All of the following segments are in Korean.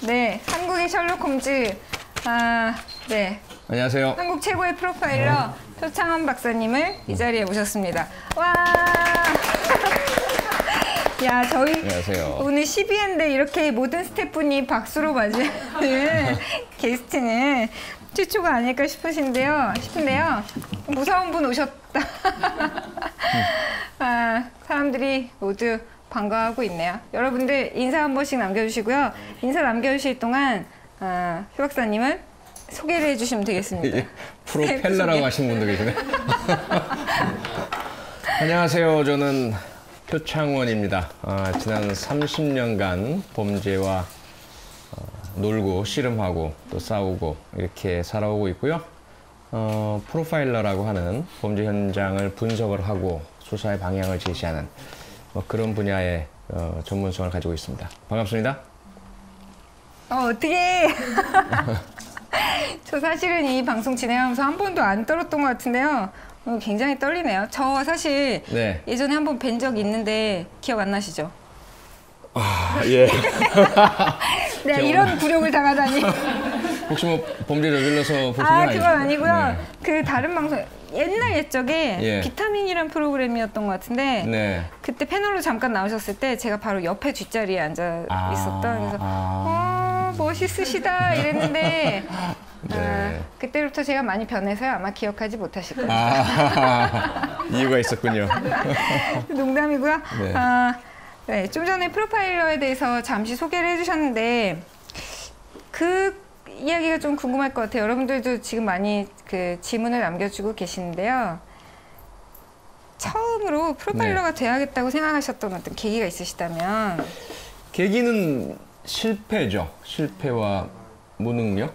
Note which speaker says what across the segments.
Speaker 1: 네, 한국의 셜록 홈즈. 네.
Speaker 2: 안녕하세요.
Speaker 1: 한국 최고의 프로파일러 표창원 박사님을 이 자리에 모셨습니다. 와! 야, 저희
Speaker 2: 안녕하세요.
Speaker 1: 오늘 12회인데 이렇게 모든 스태프분이 박수로 맞이하는 게스트는 최초가 아닐까 싶은데요. 무서운 분 오셨다. 사람들이 모두 반가워하고 있네요. 여러분들 인사 한 번씩 남겨주시고요. 인사 남겨주실 동안 표 박사님은 소개를 해주시면 되겠습니다.
Speaker 2: 프로펠러라고 하신 분도 계시네. 안녕하세요. 저는 표창원입니다. 지난 30년간 범죄와 놀고 씨름하고 또 싸우고 이렇게 살아오고 있고요. 프로파일러라고 하는 범죄 현장을 분석을 하고 수사의 방향을 제시하는 그런 분야의 전문성을 가지고 있습니다. 반갑습니다.
Speaker 1: 어떻게? 저 사실은 이 방송 진행하면서 한 번도 안 떨었던 것 같은데요. 굉장히 떨리네요. 저 사실
Speaker 2: 네.
Speaker 1: 예전에 한 번 뵌 적이 있는데 기억 안 나시죠?
Speaker 2: 예.
Speaker 1: 네, 이런 굴욕을 당하다니.
Speaker 2: 혹시 뭐 범죄 저질러서 보신 건 아니죠?
Speaker 1: 그건 아니고요.
Speaker 2: 네.
Speaker 1: 그 다른 방송 옛날 옛적에
Speaker 2: 예.
Speaker 1: 비타민이란 프로그램이었던 것 같은데
Speaker 2: 네.
Speaker 1: 그때 패널로 잠깐 나오셨을 때 제가 바로 옆에 뒷자리에 앉아 있었던 그래서 멋있으시다 이랬는데
Speaker 2: 네.
Speaker 1: 그때부터 제가 많이 변해서요. 아마 기억하지 못하실 거예요.
Speaker 2: 이유가 있었군요.
Speaker 1: 농담이고요.
Speaker 2: 네.
Speaker 1: 네, 좀 전에 프로파일러에 대해서 잠시 소개를 해주셨는데 그 이야기가 좀 궁금할 것 같아요. 여러분들도 지금 많이 그 질문을 남겨주고 계시는데요. 처음으로 프로파일러가 돼야겠다고 생각하셨던 어떤 계기가 있으시다면?
Speaker 2: 계기는 실패죠. 실패와 무능력.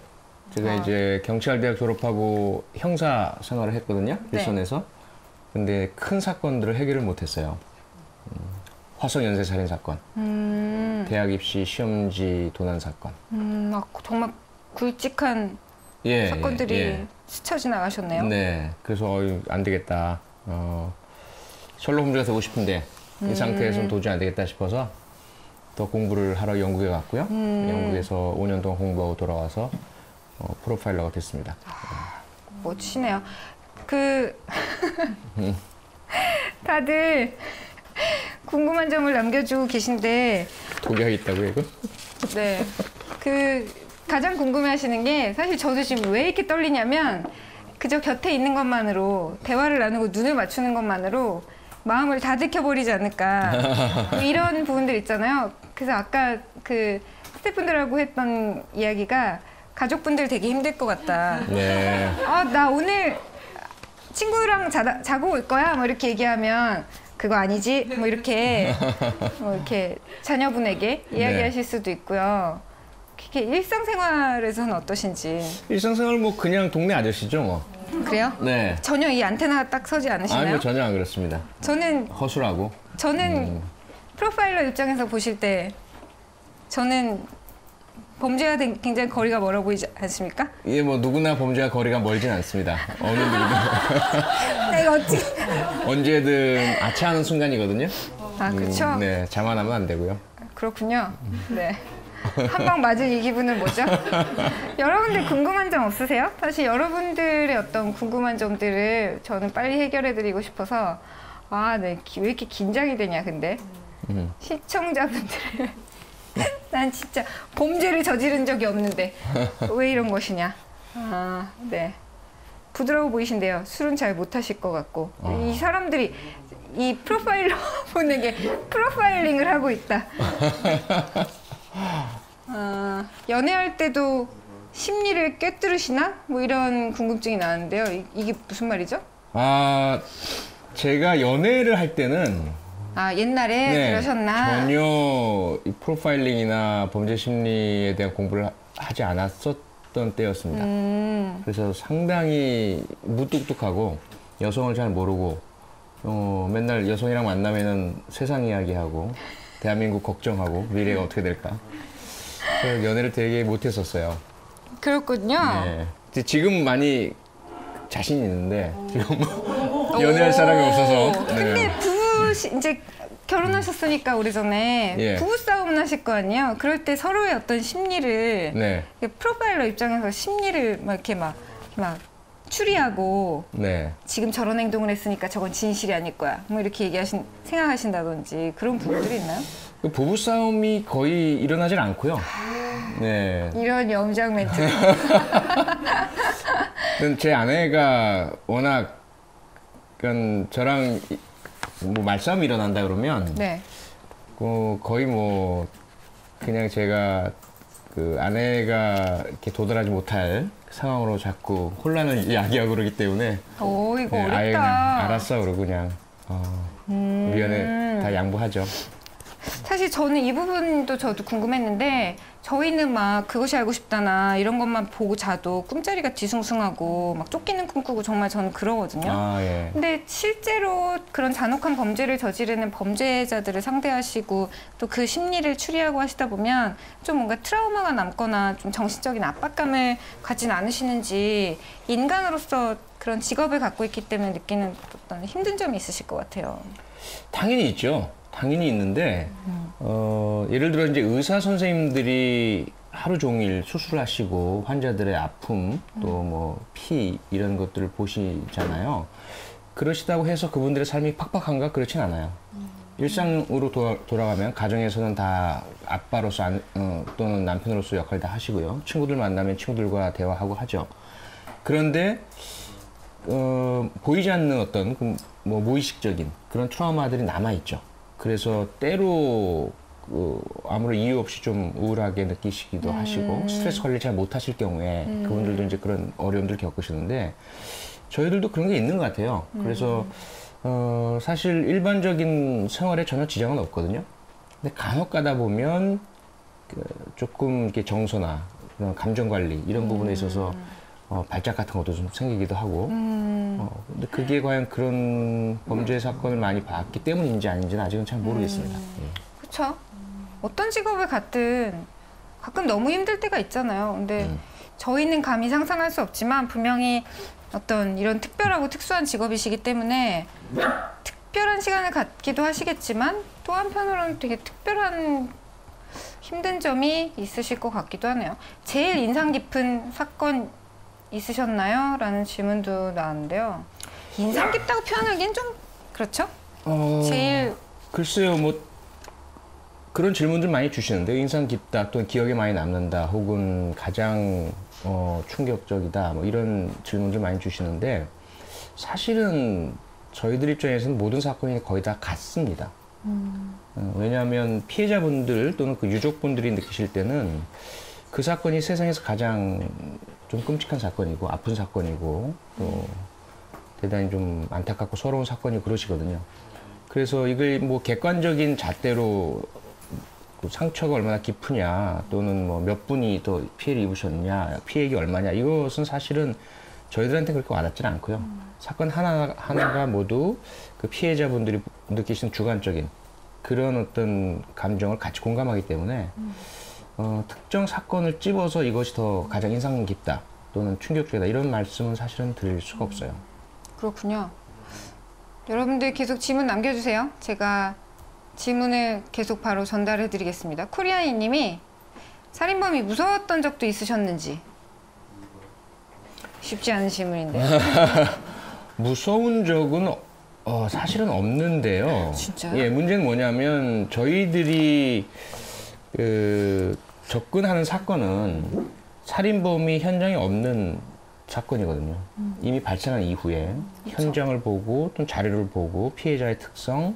Speaker 2: 제가 이제 경찰대학 졸업하고 형사 생활을 했거든요. 일선에서. 근데 큰 사건들을 해결을 못했어요. 화성 연쇄 살인 사건, 대학 입시 시험지 도난 사건.
Speaker 1: 정말 굵직한 사건들이 스쳐 지나가셨네요.
Speaker 2: 네, 그래서 안 되겠다. 셜록 홈즈가 되고 싶은데 이 상태에서는 도저히 안 되겠다 싶어서 더 공부를 하러 영국에 갔고요. 영국에서 5년 동안 공부하고 돌아와서 프로파일러가 됐습니다.
Speaker 1: 멋지네요. 다들 궁금한 점을 남겨주고 계신데
Speaker 2: 소개하겠다고요, 이거?
Speaker 1: 네. 가장 궁금해하시는 게 사실 저도 지금 왜 이렇게 떨리냐면 그저 곁에 있는 것만으로 대화를 나누고 눈을 맞추는 것만으로 마음을 다 들켜버리지 않을까 이런 부분들 있잖아요. 그래서 아까 그 스태프분들하고 했던 이야기가 가족분들 되게 힘들 것 같다.
Speaker 2: 네.
Speaker 1: 나 오늘 친구랑 자고 올 거야. 뭐 이렇게 얘기하면 그거 아니지? 뭐 이렇게 자녀분에게 이야기하실 수도 있고요. 이렇게 일상생활에서는 어떠신지.
Speaker 2: 일상생활 뭐 그냥 동네 아저씨죠, 뭐.
Speaker 1: 그래요?
Speaker 2: 네.
Speaker 1: 전혀 이 안테나가 딱 서지 않으시나요?
Speaker 2: 아니요, 전혀 안 그렇습니다.
Speaker 1: 저는
Speaker 2: 허술하고.
Speaker 1: 저는 프로파일러 입장에서 보실 때 저는 범죄와 굉장히 거리가 멀어 보이지 않습니까?
Speaker 2: 이게 뭐 누구나 범죄와 거리가 멀진 않습니다. 어느 누구도.
Speaker 1: 내가 어찌
Speaker 2: 언제든 아차하는 순간이거든요.
Speaker 1: 그렇죠?
Speaker 2: 네, 자만하면 안 되고요.
Speaker 1: 그렇군요. 네. 한 방 맞은 이 기분은 뭐죠? 여러분들 궁금한 점 없으세요? 사실 여러분들의 어떤 궁금한 점들을 저는 빨리 해결해드리고 싶어서 네. 왜 이렇게 긴장이 되냐 근데 시청자분들을 난 진짜 범죄를 저지른 적이 없는데 왜 이런 것이냐. 네. 부드러워 보이신데요. 술은 잘 못하실 것 같고 이 사람들이 이 프로파일러 분에게 프로파일링을 하고 있다. 연애할 때도 심리를 꿰뚫으시나? 뭐 이런 궁금증이 나는데요. 이게 무슨 말이죠?
Speaker 2: 제가 연애를 할 때는
Speaker 1: 옛날에 그러셨나?
Speaker 2: 전혀 이 프로파일링이나 범죄 심리에 대한 공부를 하지 않았었던 때였습니다. 그래서 상당히 무뚝뚝하고 여성을 잘 모르고 맨날 여성이랑 만나면은 세상 이야기하고 대한민국 걱정하고 미래가 어떻게 될까. 그래서 연애를 되게 못했었어요.
Speaker 1: 그렇군요.
Speaker 2: 네. 지금 많이 자신 있는데 지금 연애할 사람이 없어서.
Speaker 1: 근데 이제 결혼하셨으니까 오래전에
Speaker 2: 예.
Speaker 1: 부부싸움 나실 거 아니에요? 그럴 때 서로의 어떤 심리를
Speaker 2: 네.
Speaker 1: 프로파일러 입장에서 심리를 막 이렇게 막 추리하고
Speaker 2: 네.
Speaker 1: 지금 저런 행동을 했으니까 저건 진실이 아닐 거야. 뭐 이렇게 생각하신다든지 그런 부분들이 있나요?
Speaker 2: 그 부부싸움이 거의 일어나질 않고요. 네.
Speaker 1: 이런 염장 멘트.
Speaker 2: 제 아내가 워낙 저랑 뭐 말싸움이 일어난다 그러면
Speaker 1: 네.
Speaker 2: 거의 뭐 그냥 제가 그 아내가 이렇게 도달하지 못할 상황으로 자꾸 혼란을 야기하고 그러기 때문에
Speaker 1: 오, 이거
Speaker 2: 네, 아예 그냥
Speaker 1: 어렵다.
Speaker 2: 알았어 그러고 그냥 미안해 다 양보하죠.
Speaker 1: 사실 저는 이 부분도 저도 궁금했는데 저희는 막 그것이 알고 싶다나 이런 것만 보고 자도 꿈자리가 뒤숭숭하고 막 쫓기는 꿈 꾸고 정말 저는 그러거든요.
Speaker 2: 아, 예.
Speaker 1: 근데 실제로 그런 잔혹한 범죄를 저지르는 범죄자들을 상대하시고 또 그 심리를 추리하고 하시다 보면 좀 뭔가 트라우마가 남거나 좀 정신적인 압박감을 갖진 않으시는지 인간으로서 그런 직업을 갖고 있기 때문에 느끼는 어떤 힘든 점이 있으실 것 같아요.
Speaker 2: 당연히 있죠. 당연히 있는데 예를 들어 이제 의사 선생님들이 하루 종일 수술을 하시고 환자들의 아픔 또 뭐 피 이런 것들을 보시잖아요. 그러시다고 해서 그분들의 삶이 팍팍한가 그렇진 않아요. 일상으로 돌아가면 가정에서는 다 아빠로서 또는 남편으로서 역할을 다 하시고요. 친구들 만나면 친구들과 대화하고 하죠. 그런데 보이지 않는 어떤 뭐 무의식적인 그런 트라우마들이 남아 있죠. 그래서 때로 아무런 이유 없이 좀 우울하게 느끼시기도 하시고 스트레스 관리를 잘 못하실 경우에 그분들도 이제 그런 어려움들을 겪으시는데 저희들도 그런 게 있는 것 같아요. 그래서 사실 일반적인 생활에 전혀 지장은 없거든요. 근데 간혹 가다 보면 조금 이렇게 정서나 그런 감정 관리 이런 부분에 있어서 발작 같은 것도 좀 생기기도 하고 근데 그게 과연 그런 범죄 사건을 많이 봤기 때문인지 아닌지는 아직은 잘 모르겠습니다.
Speaker 1: 그렇죠. 어떤 직업을 갖든 가끔 너무 힘들 때가 있잖아요. 근데 저희는 감히 상상할 수 없지만 분명히 어떤 이런 특별하고 특수한 직업이시기 때문에 특별한 시간을 갖기도 하시겠지만 또 한편으로는 되게 특별한 힘든 점이 있으실 것 같기도 하네요. 제일 인상 깊은 사건 있으셨나요? 라는 질문도 나왔는데요. 인상 깊다고 표현하기엔 좀 그렇죠? 제일
Speaker 2: 글쎄요, 뭐 그런 질문들 많이 주시는데 인상 깊다 또는 기억에 많이 남는다 혹은 가장 충격적이다 뭐 이런 질문들 많이 주시는데 사실은 저희들 입장에서는 모든 사건이 거의 다 같습니다. 왜냐하면 피해자분들 또는 그 유족분들이 느끼실 때는 그 사건이 세상에서 가장 좀 끔찍한 사건이고 아픈 사건이고 또 대단히 좀 안타깝고 서러운 사건이고 그러시거든요. 그래서 이걸 뭐 객관적인 잣대로 그 상처가 얼마나 깊으냐 또는 뭐 몇 분이 더 피해를 입으셨냐 피해액이 얼마냐 이것은 사실은 저희들한테 그렇게 와닿지는 않고요. 사건 하나가 모두 그 피해자분들이 느끼시는 주관적인 그런 어떤 감정을 같이 공감하기 때문에 특정 사건을 찝어서 이것이 더 가장 인상 깊다 또는 충격적이다 이런 말씀은 사실은 드릴 수가 없어요.
Speaker 1: 그렇군요. 여러분들 계속 질문 남겨주세요. 제가 질문을 계속 바로 전달해 드리겠습니다. 코리아이 님이 살인범이 무서웠던 적도 있으셨는지. 쉽지 않은 질문인데.
Speaker 2: 무서운 적은 사실은 없는데요.
Speaker 1: 진짜요?
Speaker 2: 예, 문제는 뭐냐면 저희들이 접근하는 사건은 살인범이 현장에 없는 사건이거든요. 이미 발생한 이후에
Speaker 1: 그렇죠.
Speaker 2: 현장을 보고 또 자료를 보고 피해자의 특성,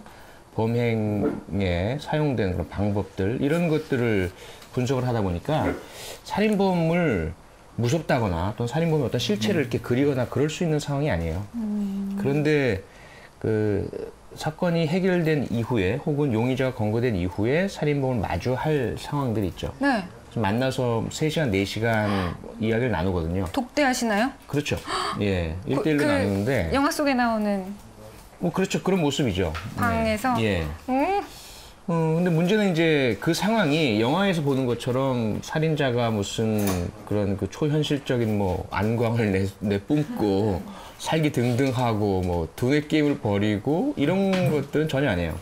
Speaker 2: 범행에 사용된 그런 방법들 이런 것들을 분석을 하다 보니까 살인범을 무섭다거나 또는 살인범의 어떤 실체를 이렇게 그리거나 그럴 수 있는 상황이 아니에요. 그런데 그 사건이 해결된 이후에 혹은 용의자가 검거된 이후에 살인범을 마주할 상황들이 있죠.
Speaker 1: 네.
Speaker 2: 만나서 3시간, 4시간 이야기를 나누거든요.
Speaker 1: 독대하시나요?
Speaker 2: 그렇죠. 예. 1대1로 나누는데.
Speaker 1: 영화 속에 나오는
Speaker 2: 뭐, 그렇죠. 그런 모습이죠.
Speaker 1: 방에서?
Speaker 2: 네. 예. 근데 문제는 이제 그 상황이 영화에서 보는 것처럼 살인자가 무슨 그런 그 초현실적인 뭐 안광을 내뿜고 살기 등등하고 뭐 두뇌 게임을 벌이고 이런 것들은 전혀 아니에요.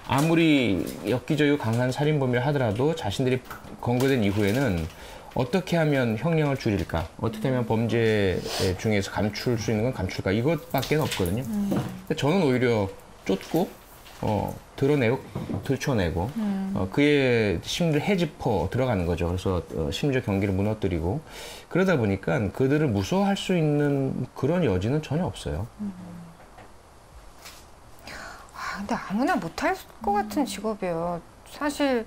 Speaker 2: 아무리 엽기적이고 강한 살인범이라 하더라도 자신들이 검거된 이후에는 어떻게 하면 형량을 줄일까? 어떻게 하면 범죄 중에서 감출 수 있는 건 감출까? 이것밖에 없거든요. 근데 저는 오히려 쫓고 드러내고 들춰내고 그의 심리를 헤집어 들어가는 거죠. 그래서 심리적 경계를 무너뜨리고 그러다 보니까 그들을 무서워할 수 있는 그런 여지는 전혀 없어요.
Speaker 1: 근데 아무나 못할 것 같은 직업이에요. 사실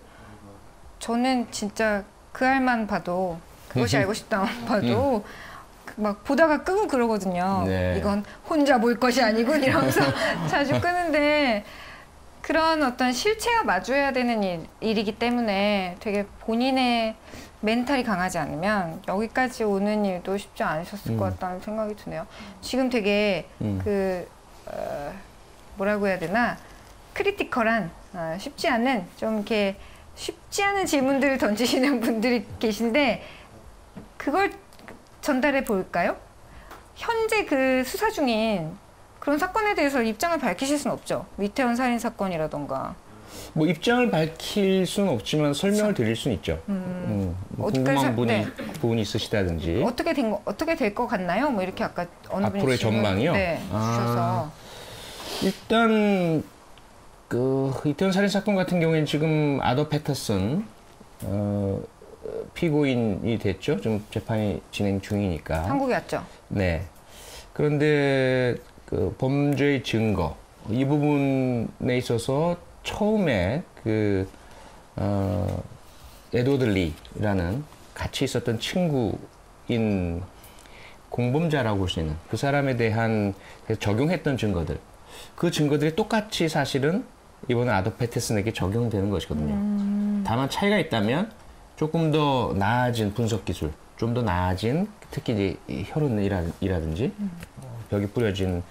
Speaker 1: 저는 진짜 그 알만 봐도 그것이 알고 싶다만 봐도 막 보다가 끄고 그러거든요.
Speaker 2: 네.
Speaker 1: 이건 혼자 볼 것이 아니군 이러면서 자주 끄는데 그런 어떤 실체와 마주해야 되는 일이기 때문에 되게 본인의 멘탈이 강하지 않으면 여기까지 오는 일도 쉽지 않으셨을 것 같다는 생각이 드네요. 지금 되게 뭐라고 해야 되나 크리티컬한 쉽지 않은 좀 이렇게 쉽지 않은 질문들을 던지시는 분들이 계신데 그걸 전달해 볼까요? 현재 그 수사 중인 그런 사건에 대해서 입장을 밝히실 수는 없죠. 이태원 살인 사건이라던가.
Speaker 2: 뭐 입장을 밝힐 수는 없지만 설명을 드릴 수는 있죠. 뭐 궁금한 부분이 있으시다든지.
Speaker 1: 어떻게 될 것 같나요? 뭐 이렇게 아까 어느 분이
Speaker 2: 앞으로의 전망이요?
Speaker 1: 네, 주셔서.
Speaker 2: 일단 그 이태원 살인 사건 같은 경우에는 지금 아더 패터슨 피고인이 됐죠. 좀 재판이 진행 중이니까.
Speaker 1: 한국에 왔죠.
Speaker 2: 네. 그런데 그 범죄의 증거 이 부분에 있어서 처음에 그 에드워드 리라는 같이 있었던 친구인 공범자라고 볼 수 있는 그 사람에 대한 적용했던 증거들 그 증거들이 똑같이 사실은 이번에 아더 패터슨에게 적용되는 것이거든요. 다만 차이가 있다면 조금 더 나아진 분석 기술, 좀 더 나아진 특히 이제 혈흔이라든지 벽에 뿌려진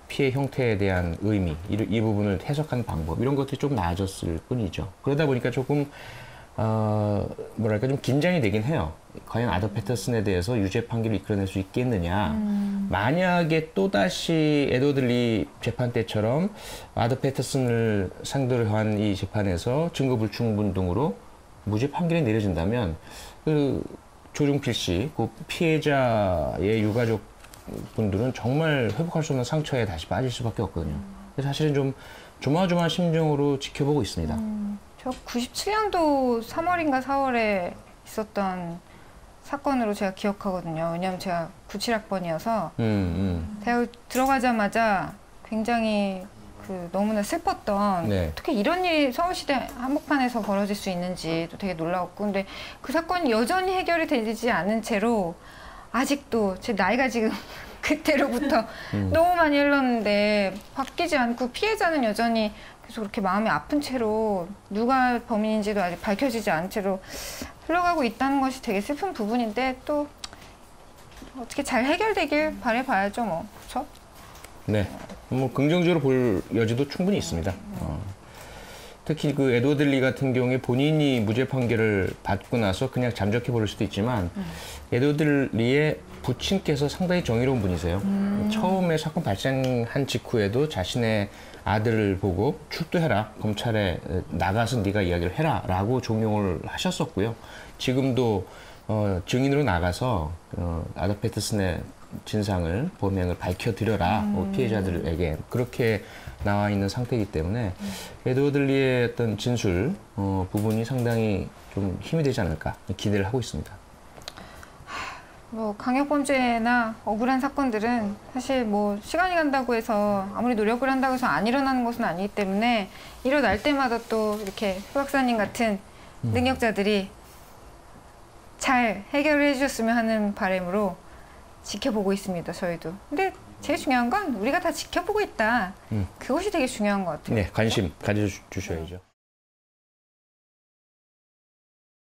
Speaker 2: 피해 형태에 대한 의미, 이 부분을 해석하는 방법 이런 것들이 좀 나아졌을 뿐이죠. 그러다 보니까 조금 뭐랄까 좀 긴장이 되긴 해요. 과연 아더 패터슨에 대해서 유죄 판결을 이끌어낼 수 있겠느냐. 만약에 또다시 에드워드 리 재판 때처럼 아더 패터슨을 상대로 한 이 재판에서 증거 불충분 등으로 무죄 판결이 내려진다면 그 조중필 씨, 그 피해자의 유가족 분들은 정말 회복할 수 없는 상처에 다시 빠질 수밖에 없거든요. 그래서 사실은 좀 조마조마한 심정으로 지켜보고 있습니다.
Speaker 1: 저 97년도 3월인가 4월에 있었던 사건으로 제가 기억하거든요. 왜냐하면 제가 97학번이어서 대학 들어가자마자 굉장히 너무나 슬펐던
Speaker 2: 네.
Speaker 1: 어떻게 이런 일이 서울시대 한복판에서 벌어질 수 있는지 또 되게 놀라웠고 근데 그 사건이 여전히 해결이 되지 않은 채로 아직도 제 나이가 지금 그때로부터 너무 많이 흘렀는데 바뀌지 않고 피해자는 여전히 계속 그렇게 마음이 아픈 채로 누가 범인인지도 아직 밝혀지지 않은 채로 흘러가고 있다는 것이 되게 슬픈 부분인데 또 어떻게 잘 해결되길 바라봐야죠 뭐. 그렇죠?
Speaker 2: 네, 뭐 긍정적으로 볼 여지도 충분히 있습니다. 특히 그 에드워드 리 같은 경우에 본인이 무죄 판결을 받고 나서 그냥 잠적해 버릴 수도 있지만 에드워드 리의 부친께서 상당히 정의로운 분이세요. 처음에 사건 발생한 직후에도 자신의 아들을 보고 출두해라, 검찰에 나가서 네가 이야기를 해라 라고 종용을 하셨었고요. 지금도 증인으로 나가서 아더 패터슨의 진상을 범행을 밝혀드려라 피해자들에게 그렇게 나와 있는 상태이기 때문에 에드워드 리의 어떤 진술 부분이 상당히 좀 힘이 되지 않을까 기대를 하고 있습니다.
Speaker 1: 뭐 강력범죄나 억울한 사건들은 사실 뭐 시간이 간다고 해서 아무리 노력을 한다고 해서 안 일어나는 것은 아니기 때문에 일어날 때마다 또 이렇게 표 박사님 같은 능력자들이 잘 해결을 해주셨으면 하는 바람으로 지켜보고 있습니다. 저희도. 근데 제일 중요한 건 우리가 다 지켜보고 있다. 그것이 되게 중요한 것 같아요.
Speaker 2: 네, 관심 가져주셔야죠.